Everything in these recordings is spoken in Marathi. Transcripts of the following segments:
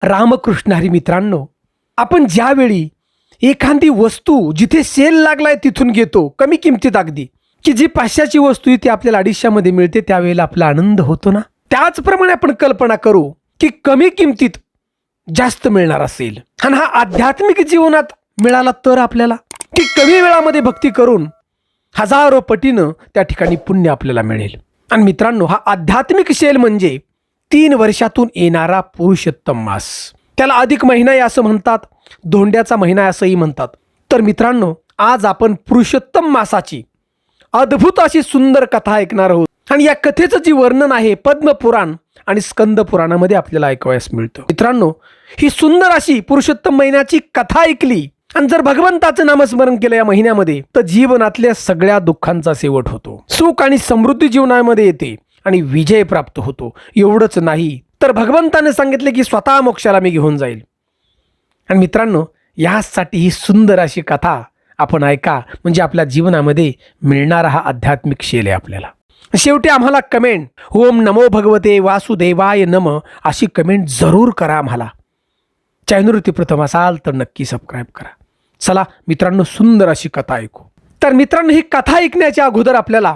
रामकृष्ण हरी मित्रांनो, आपण ज्यावेळी एखादी वस्तू जिथे सेल लागलाय तिथून घेतो, कमी किमतीत अगदी, की जी 500ची वस्तू ती आपल्याला 250 मिळते, त्यावेळेला आपला आनंद होतो ना. त्याचप्रमाणे आपण कल्पना करू की कमी किमतीत जास्त मिळणार असेल आणि हा आध्यात्मिक जीवनात मिळाला तर आपल्याला की कमी वेळामध्ये भक्ती करून हजारो पटीनं त्या ठिकाणी पुण्य आपल्याला मिळेल. आणि मित्रांनो, हा आध्यात्मिक सेल म्हणजे 3 वर्षातून येणारा पुरुषोत्तम मास. त्याला अधिक महिना असं म्हणतात, धोंड्याचा महिना असंही म्हणतात. तर मित्रांनो, आज आपण पुरुषोत्तम मासाची अद्भुत अशी सुंदर कथा ऐकणार आहोत. आणि या कथेचं जी वर्णन आहे पद्मपुराण आणि स्कंद पुराणामध्ये आपल्याला ऐकावयास मिळतं. मित्रांनो, ही सुंदर अशी पुरुषोत्तम महिन्याची कथा ऐकली आणि जर भगवंताचं नामस्मरण केलं या महिन्यामध्ये, तर जीवनातल्या सगळ्या दुःखांचा शेवट होतो, सुख आणि समृद्धी जीवनामध्ये येते आणि विजय प्राप्त होतो. एवढंच नाही तर भगवंताने सांगितले की स्वतः मोक्षाला मी घेऊन जाईल. आणि मित्रांनो, यासाठी ही सुंदर अशी कथा आपण ऐका, म्हणजे आपल्या जीवनामध्ये मिळणारा हा आध्यात्मिक शेल आहे आपल्याला. शेवटी आम्हाला कमेंट ओम नमो भगवते वासुदेवाय नम अशी कमेंट जरूर करा. आम्हाला चॅनलवरती प्रथम असाल तर नक्की सबस्क्राईब करा. चला मित्रांनो, सुंदर अशी कथा ऐकू. तर मित्रांनो, ही कथा ऐकण्याच्या अगोदर आपल्याला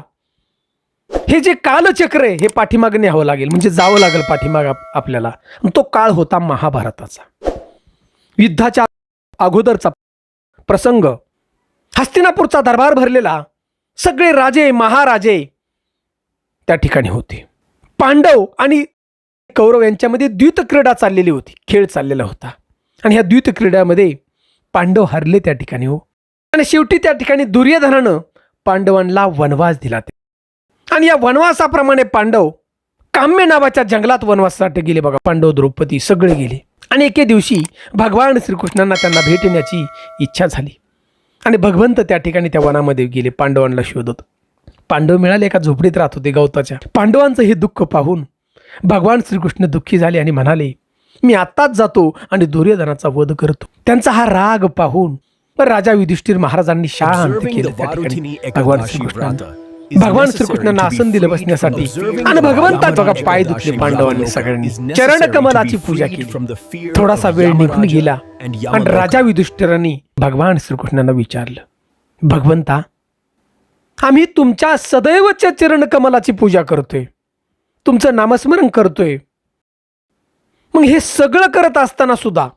हे जे कालचक्र आहे हे पाठीमागे न्यावं लागेल, म्हणजे जावं लागेल पाठीमाग आपल्याला. तो काळ होता महाभारताचा, युद्धाच्या अगोदरचा प्रसंग. हस्तिनापूरचा दरबार भरलेला, सगळे राजे महाराजे त्या ठिकाणी होते. पांडव आणि कौरव यांच्यामध्ये द्वैत क्रीडा चाललेली होती, खेळ चाललेला होता. आणि ह्या द्वैत क्रीडामध्ये पांडव हरले त्या ठिकाणी हो. आणि शेवटी त्या ठिकाणी दुर्योधनानं पांडवांना वनवास दिला. आणि या वनवासाप्रमाणे पांडव काम्य नावाच्या जंगलात वनवासासाठी गेले. बघा, पांडव द्रौपदी सगळे गेले. आणि एके दिवशी भगवान श्रीकृष्णांना त्यांना भेटण्याची इच्छा झाली आणि भगवंत त्या ठिकाणी त्या वनामध्ये गेले पांडवांना शोधत. पांडव मिळाले, एका झोपडीत राहत होते गवताच्या. पांडवांचं हे दुःख पाहून भगवान श्रीकृष्ण दुःखी झाले आणि म्हणाले, मी आत्ताच जातो आणि दुर्योधनाचा वध करतो. त्यांचा हा राग पाहून राजा युधिष्ठिर महाराजांनी शांत केलं. त्या ठिकाणी भगवान श्रीकृष्णांना आसन दिलं बसण्यासाठी आणि भगवंताचा बघा पाय धुतले पांडवांनी सगळ्यांनी, चरण कमलाची पूजा केली. थोडासा वेळ निघून गेला आणि राजा युधिष्ठिरांनी भगवान श्रीकृष्णांना विचारलं, भगवंता, आम्ही तुमच्या सदैवच्या चरण कमलाची पूजा करतोय, तुमचं नामस्मरण करतोय, मग हे सगळं करत असताना सुद्धा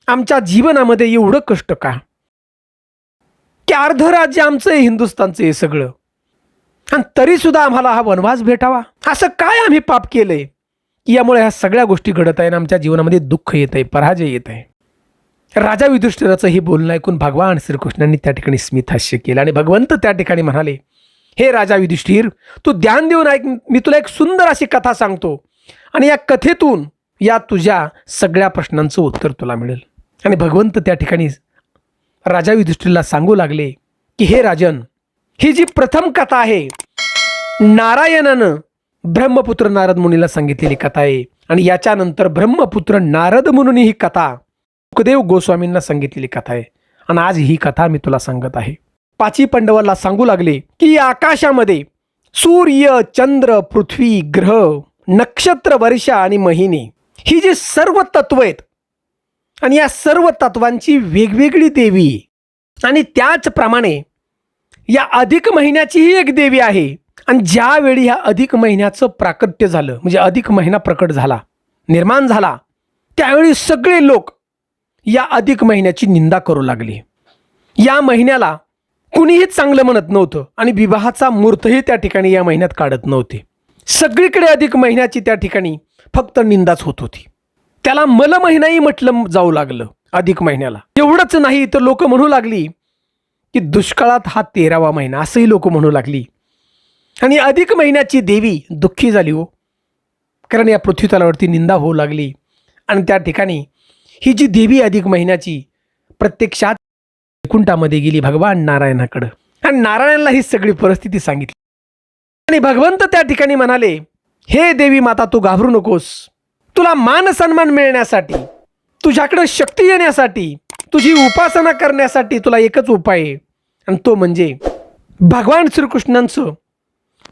आमच्या जीवनामध्ये एवढं कष्ट का, की अर्ध राज्य आमचं आहे हिंदुस्थानचं हे सगळं, आणि तरी सुद्धा आम्हाला हा वनवास भेटावा? असं काय आम्ही पाप केलंय की यामुळे ह्या सगळ्या गोष्टी घडत आहे आणि आमच्या जीवनामध्ये दुःख येत आहे, पराजय येत आहे? राजा युधिष्ठिराचं हे बोलणं ऐकून भगवान श्रीकृष्णांनी त्या ठिकाणी स्मितहास्य केलं आणि भगवंत त्या ठिकाणी म्हणाले, हे राजा युधिष्ठिर, तू ध्यान देऊन ऐक, मी तुला एक सुंदर अशी कथा सांगतो आणि या कथेतून या तुझ्या सगळ्या प्रश्नांचं उत्तर तुला मिळेल. आणि भगवंत त्या ठिकाणी राजा युधिष्ठिरला सांगू लागले की हे राजन, ही जी प्रथम कथा आहे नारायणानं ब्रह्मपुत्र नारद मुनीला सांगितलेली कथा आहे आणि याच्यानंतर ब्रह्मपुत्र नारद मुनी ही कथा सुखदेव गोस्वामींना सांगितलेली कथा आहे. आणि आज ही कथा मी तुला सांगत आहे. 5 पांडवांना सांगू लागले की आकाशामध्ये सूर्य, चंद्र, पृथ्वी, ग्रह, नक्षत्र, वर्षा आणि महिने ही जी सर्व तत्व आहेत आणि या सर्व तत्वांची वेगवेगळी देवी, आणि त्याचप्रमाणे या अधिक महिन्याची ही एक देवी आहे. आणि ज्यावेळी ह्या अधिक महिन्याचं प्राकट्य झालं, म्हणजे अधिक महिना प्रकट झाला, निर्माण झाला, त्यावेळी सगळे लोक या अधिक महिन्याची निंदा करू लागले. या महिन्याला कुणीही चांगलं म्हणत नव्हतं आणि विवाहाचा मुहूर्तही त्या ठिकाणी या महिन्यात काढत नव्हते. सगळीकडे अधिक महिन्याची त्या ठिकाणी फक्त निंदाच होत होती. त्याला मल महिनाही म्हटलं जाऊ लागलं अधिक महिन्याला. एवढंच नाही तर लोक म्हणू लागली की दुष्काळात हा 13वा महिना, असंही लोक म्हणू लागली. आणि अधिक महिन्याची देवी दुःखी झाली हो, कारण या पृथ्वीतलावरती निंदा होऊ लागली. आणि त्या ठिकाणी ही जी देवी अधिक महिन्याची प्रत्यक्षात वैकुंठामध्ये गेली भगवान नारायणाकडं आणि नारायणाला ही सगळी परिस्थिती सांगितली. आणि भगवंत त्या ठिकाणी म्हणाले, हे देवी माता, तू घाबरू नकोस. तुला मान सन्मान मिळण्यासाठी, तुझ्याकडे शक्ती येण्यासाठी, तुझी उपासना करण्यासाठी तुला एकच उपाय आहे आणि तो म्हणजे भगवान श्रीकृष्णांचं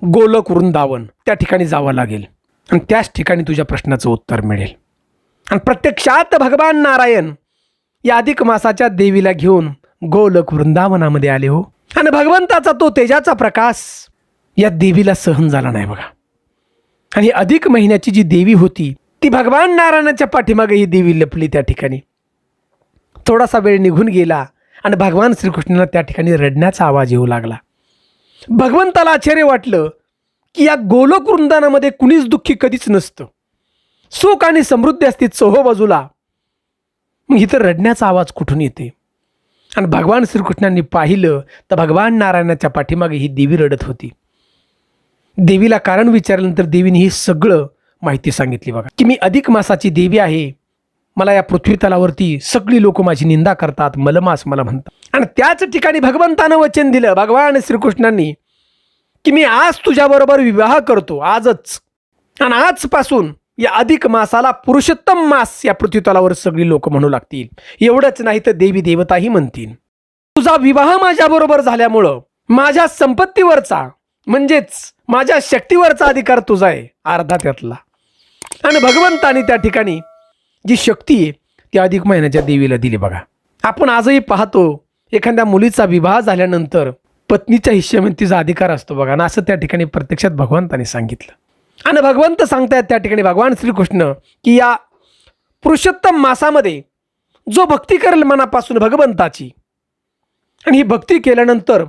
गोलोक वृंदावन त्या ठिकाणी जावं लागेल आणि त्याच ठिकाणी तुझ्या प्रश्नाचं उत्तर मिळेल. आणि प्रत्यक्षात भगवान नारायण या अधिक मासाच्या देवीला घेऊन गोलोक वृंदावनामध्ये आले हो. आणि भगवंताचा तो तेजाचा प्रकाश या देवीला सहन झाला नाही बघा. आणि अधिक महिन्याची जी देवी होती ती भगवान नारायणाच्या पाठीमागे ही देवी लपली त्या ठिकाणी. थोडासा वेळ निघून गेला आणि भगवान श्रीकृष्णाला त्या ठिकाणी रडण्याचा आवाज येऊ लागला. भगवंताला आश्चर्य वाटलं की या गोलोक वृंदावनामध्ये कुणीच दुःखी कधीच नसतं, सुख आणि समृद्धी असते चोहो बाजूला, मग इथं रडण्याचा आवाज कुठून येते. आणि भगवान श्रीकृष्णांनी पाहिलं तर भगवान नारायणाच्या पाठीमागे ही देवी रडत होती. देवीला कारण विचारल्यानंतर देवीने ही सगळं माहिती सांगितली बघा, की मी अधिक मासाची देवी आहे, मला या पृथ्वी तलावरती सगळी लोक माझी निंदा करतात, मलमास मला म्हणतात. आणि त्याच ठिकाणी भगवंतानं वचन दिलं भगवान श्रीकृष्णांनी की मी आज तुझ्याबरोबर विवाह करतो, आजच. आणि आजपासून या अधिक मासाला पुरुषोत्तम मास या पृथ्वी तलावर सगळी लोक म्हणू लागतील. एवढंच नाही तर देवी देवताही म्हणतील. तुझा विवाह माझ्याबरोबर झाल्यामुळं माझ्या संपत्तीवरचा म्हणजेच माझ्या शक्तीवरचा अधिकार तुझा आहे, अर्धा त्यातला. आणि भगवंताने त्या ठिकाणी जी शक्ती आहे ती अधिक महिन्याच्या देवीला दिली बघा. आपण आजही पाहतो एखाद्या मुलीचा विवाह झाल्यानंतर पत्नीच्या हिश्श्यामध्ये तिचा अधिकार असतो बघा. आणि असं त्या ठिकाणी प्रत्यक्षात भगवंताने सांगितलं. आणि भगवंत सांगतायत त्या ठिकाणी भगवान श्रीकृष्ण की या पुरुषोत्तम मासामध्ये जो भक्ती करेल मनापासून भगवंताची, आणि ही भक्ती केल्यानंतर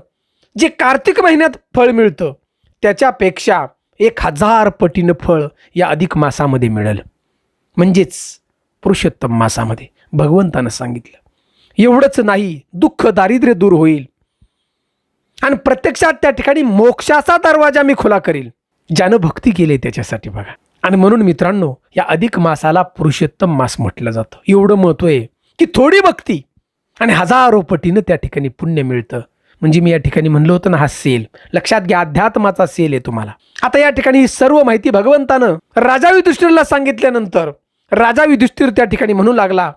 जे कार्तिक महिन्यात फळ मिळतं त्याच्यापेक्षा 1000 पटीनं फळ या अधिक मासामध्ये मिळेल, म्हणजेच पुरुषोत्तम मासामध्ये. भगवंतानं सांगितलं. एवढंच नाही, दुःख दारिद्र्य दूर होईल आणि प्रत्यक्षात त्या ठिकाणी मोक्षाचा दरवाजा मी खुला करेल ज्यानं भक्ती केली त्याच्यासाठी बघा. आणि म्हणून मित्रांनो या अधिक मासाला पुरुषोत्तम मास म्हटलं जातं. एवढं महत्त्व आहे की थोडी भक्ती आणि 1000 पटीनं त्या ठिकाणी पुण्य मिळतं. म्हणजे मी या ठिकाणी म्हणलं होतं ना, हा सेल लक्षात घ्या, अध्यात्माचा सेल आहे तुम्हाला. आता या ठिकाणी ही सर्व माहिती भगवंतानं राजा युधिष्ठिरला सांगितल्यानंतर राजा युधिष्ठिर त्या ठिकाणी म्हणू लागला,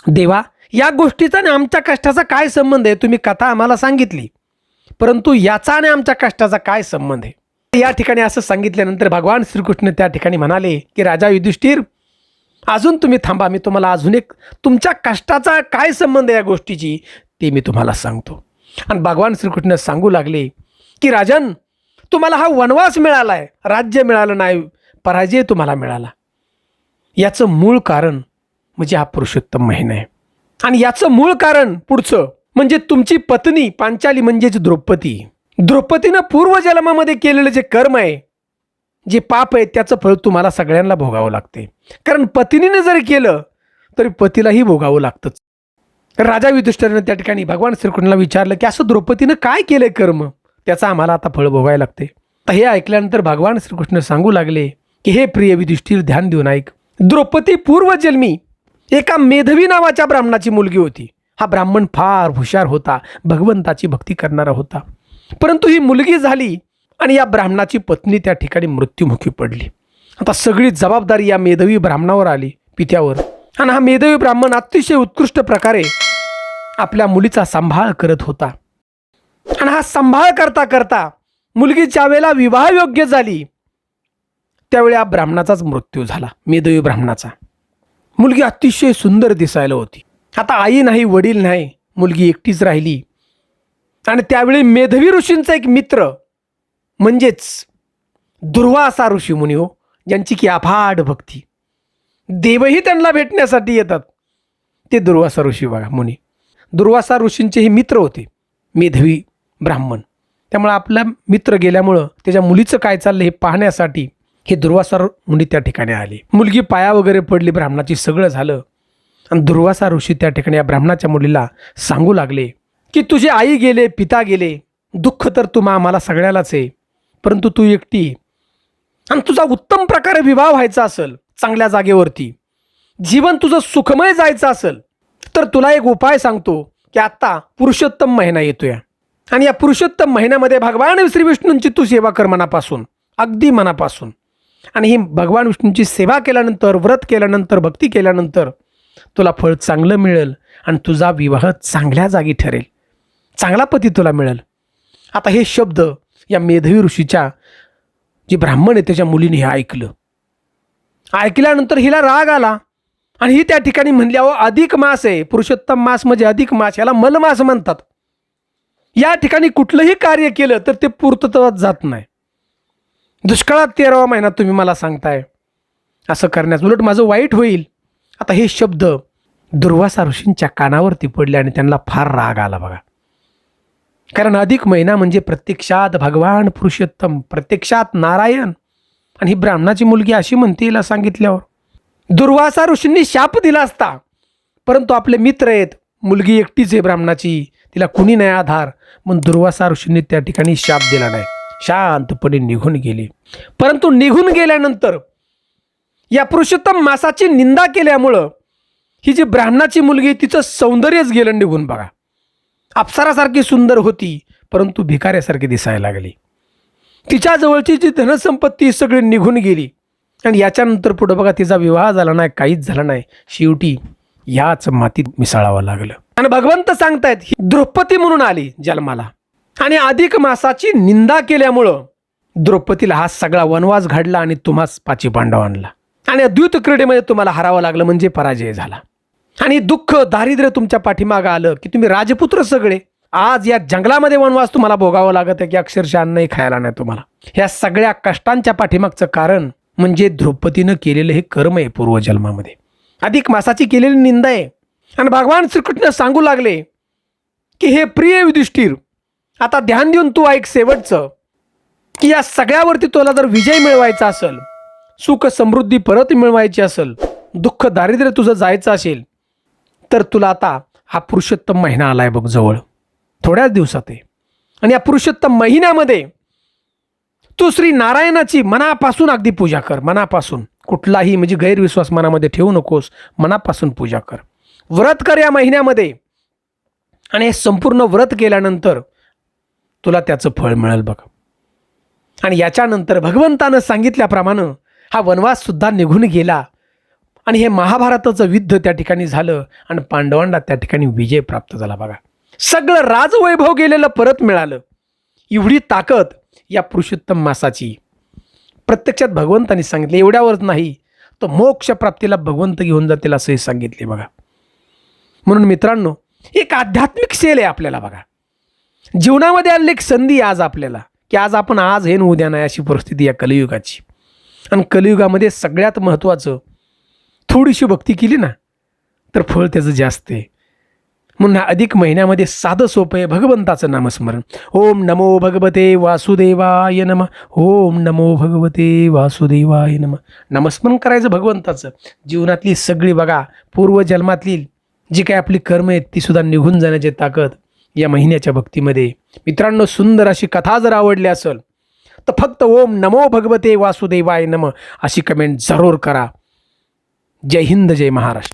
देवा या गोष्टीचा आणि आमच्या कष्टाचा काय संबंध आहे? तुम्ही कथा आम्हाला सांगितली, परंतु याचा आणि आमच्या कष्टाचा काय संबंध आहे? या ठिकाणी असं सांगितल्यानंतर भगवान श्रीकृष्ण त्या ठिकाणी म्हणाले की राजा युधिष्ठिर अजून तुम्ही थांबा, मी तुम्हाला अजून एक तुमच्या कष्टाचा काय संबंध आहे या गोष्टीची ते मी तुम्हाला सांगतो. आणि भगवान श्रीकृष्ण सांगू लागले की राजन, तुम्हाला हा वनवास मिळाला आहे, राज्य मिळालं नाही, पराजय तुम्हाला मिळाला. याचं मूळ कारण म्हणजे हा पुरुषोत्तम महिना आहे. आणि याचं मूळ कारण पुढचं म्हणजे तुमची पत्नी पांचाली म्हणजेच द्रौपदीनं पूर्वजन्मामध्ये केलेलं जे कर्म आहे, जे पाप आहे, त्याचं फळ तुम्हाला सगळ्यांना भोगावं लागते. कारण पत्नीने जरी केलं तरी पतीलाही भोगावं लागतंच. राजा युधिष्ठिराने त्या ठिकाणी भगवान श्रीकृष्णाला विचारलं की असं द्रौपदीनं काय केलंय कर्म, त्याचा आम्हाला आता फळ भोगायला लागते. तर हे ऐकल्यानंतर भगवान श्रीकृष्ण सांगू लागले की हे प्रिय युधिष्ठिर, ध्यान देऊन ऐक. द्रौपदी पूर्वजन्मी एका मेधवी नावाच्या ब्राह्मणाची मुलगी होती. हा ब्राह्मण फार हुशार होता, भगवंताची भक्ती करणारा होता. परंतु ही मुलगी झाली आणि या ब्राह्मणाची पत्नी त्या ठिकाणी मृत्युमुखी पडली. आता सगळी जबाबदारी या मेधवी ब्राह्मणावर आली, पित्यावर. आणि हा मेधवी ब्राह्मण अतिशय उत्कृष्ट प्रकारे आपल्या मुलीचा सांभाळ करत होता. आणि हा सांभाळ करता करता मुलगी ज्या वेळेला विवाह योग्य झाली त्यावेळी या ब्राह्मणाचाच मृत्यू झाला, मेधवी ब्राह्मणाचा. मुलगी अतिशय सुंदर दिसायला होती. आता आई नाही, वडील नाही, मुलगी एकटीच राहिली. आणि त्यावेळी मेधवी ऋषींचा एक मित्र म्हणजेच दुर्वासा ऋषी मुनी हो, ज्यांची की अफाट भक्ती, देवही त्यांना भेटण्यासाठी येतात, ते दुर्वासा ऋषी बघा मुनी. दुर्वासा ऋषींचे हे मित्र होते मेधवी ब्राह्मण. त्यामुळे आपला मित्र गेल्यामुळं त्याच्या मुलीचं काय चाललं हे पाहण्यासाठी हे दुर्वासा मुनी त्या ठिकाणी आले. मुलगी पाया वगैरे पडली ब्राह्मणाची, सगळं झालं. आणि दुर्वासा ऋषी त्या ठिकाणी या ब्राह्मणाच्या मुलीला सांगू लागले की तुझे आई गेले, पिता गेले, दुःख तर तुम्हा आम्हाला सगळ्यालाच आहे, परंतु तू एकटी आणि तुझा उत्तम प्रकारे विवाह व्हायचा असेल, चांगल्या जागेवरती जीवन तुझं सुखमय जायचं असेल, तर तुला एक उपाय सांगतो की आता पुरुषोत्तम महिना येतोय आणि या पुरुषोत्तम महिन्यामध्ये भगवान श्री विष्णूंची तू सेवा कर मनापासून, अगदी मनापासून. आणि ही भगवान विष्णूंची सेवा केल्यानंतर, व्रत केल्यानंतर, भक्ती केल्यानंतर तुला फळ चांगलं मिळेल आणि तुझा विवाह चांगल्या जागी ठरेल, चांगला पती तुला मिळेल. आता हे शब्द या मेधवी ऋषीच्या जे ब्राह्मण आहे त्याच्या मुलीने हे ऐकलं ऐकल्यानंतर हिला राग आला आणि ही त्या ठिकाणी म्हणली, अहो अधिक मास आहे, पुरुषोत्तम मास म्हणजे अधिक मास, याला मलमास म्हणतात. या ठिकाणी कुठलंही कार्य केलं तर ते पूर्तत्वात जात नाही. दुष्काळात 13वा महिना तुम्ही मला सांगताय असं करण्यास, उलट माझं वाईट होईल. आता हे शब्द दुर्वासा ऋषींच्या कानावरती पडले आणि त्यांना फार राग आला बघा. कारण अधिक महिना म्हणजे प्रत्यक्षात भगवान पुरुषोत्तम, प्रत्यक्षात नारायण, आणि ही ब्राह्मणाची मुलगी अशी म्हणते हिला सांगितल्यावर. दुर्वासा ऋषींनी शाप दिला असता, परंतु आपले मित्र आहेत, मुलगी एकटीच आहे ब्राह्मणाची, तिला कुणी नाही आधार, म्हणून दुर्वासा ऋषींनी त्या ठिकाणी शाप दिला नाही, शांतपणे निघून गेले. परंतु निघून गेल्यानंतर या पुरुषोत्तम मासाची निंदा केल्यामुळं ही जी ब्राह्मणाची मुलगी, तिचं सौंदर्यच गेलं निघून बघा. अप्सरासारखी सुंदर होती, परंतु भिकाऱ्यासारखी दिसायला लागली. तिच्या जवळची जी धनसंपत्ती सगळी निघून गेली. आणि याच्यानंतर पुढं बघा, तिचा विवाह झाला नाही, काहीच झालं नाही. शेवटी याच मातीत मिसळावं लागलं. आणि भगवंत सांगतायत, ही द्रौपदी म्हणून आली जन्माला, आणि अधिक मासाची निंदा केल्यामुळं द्रौपदीला हा सगळा वनवास घडला आणि तुम्हाच पाची पांडव आणला. आणि द्यूत क्रीडेमध्ये तुम्हाला हरावं लागलं, म्हणजे पराजय झाला. आणि दुःख दारिद्र्य तुमच्या पाठीमागं आलं की तुम्ही राजपुत्र सगळे आज या जंगलामध्ये वनवास तुम्हाला भोगावं लागत आहे की अक्षरशः अन्नही खायला नाही तुम्हाला. ह्या सगळ्या कष्टांच्या पाठीमागचं कारण म्हणजे द्रौपदीनं केलेलं हे कर्म आहे पूर्वजन्मामध्ये, अधिक मासाची केलेली निंदा आहे. आणि भगवान श्रीकृष्ण सांगू लागले की हे प्रिय युधिष्ठिर, आता ध्यान देऊन तू ऐक शेवटचं, की या सगळ्यावरती तुला जर विजय मिळवायचा असेल, सुख समृद्धी परत मिळवायची असेल, दुःख दारिद्र्य तुझं जायचं असेल, तर तुला आता हा पुरुषोत्तम महिना आलाय बघ जवळ, थोड्याच दिवसात आहे. आणि या पुरुषोत्तम महिन्यामध्ये तू श्री नारायणाची मनापासून अगदी पूजा कर, मनापासून, कुठलाही म्हणजे गैरविश्वास मनामध्ये ठेवू नकोस, मनापासून पूजा कर, व्रत कर या महिन्यामध्ये. आणि हे संपूर्ण व्रत केल्यानंतर तुला त्याचं फळ मिळेल बघ. आणि याच्यानंतर भगवंतानं सांगितल्याप्रमाणे हा वनवास सुद्धा निघून गेला आणि हे महाभारताचं युद्ध त्या ठिकाणी झालं आणि पांडवांना त्या ठिकाणी विजय प्राप्त झाला बघा. सगळं राजवैभव गेलेलं परत मिळालं. एवढी ताकद या पुरुषोत्तम मासाची. प्रत्यक्षात भगवंतांनी सांगितले, एवढ्यावरच नाही, तो मोक्ष प्राप्तीला भगवंत घेऊन जातील असंही सांगितले बघा. म्हणून मित्रांनो, एक आध्यात्मिक सेल आहे आपल्याला बघा. जीवनामध्ये आलेली एक संधी आज आपल्याला, की आज आपण आज हे उद्या नाही अशी परिस्थिती या कलियुगाची. आणि कलियुगामध्ये सगळ्यात महत्त्वाचं, थोडीशी भक्ती केली ना तर फळ त्याचं जास्त आहे. म्हणून अधिक महिन्यामध्ये साधं सोपं आहे भगवंताचं नामस्मरण. ओम नमो भगवते वासुदेवाय नमः, ओम नमो भगवते वासुदेवाय नमः. नामस्मरण करायचं भगवंताचं. जीवनातली सगळी बघा पूर्वजन्मातली जी काही आपली कर्म आहेत ती सुद्धा निघून जाण्याची ताकद या महिन्याच्या भक्तीमध्ये. मित्रांनो, सुंदर अशी कथा जर आवडली असेल तर फक्त ओम नमो भगवते वासुदेवाय नमः अशी कमेंट जरूर करा. जय हिंद, जय महाराष्ट्र.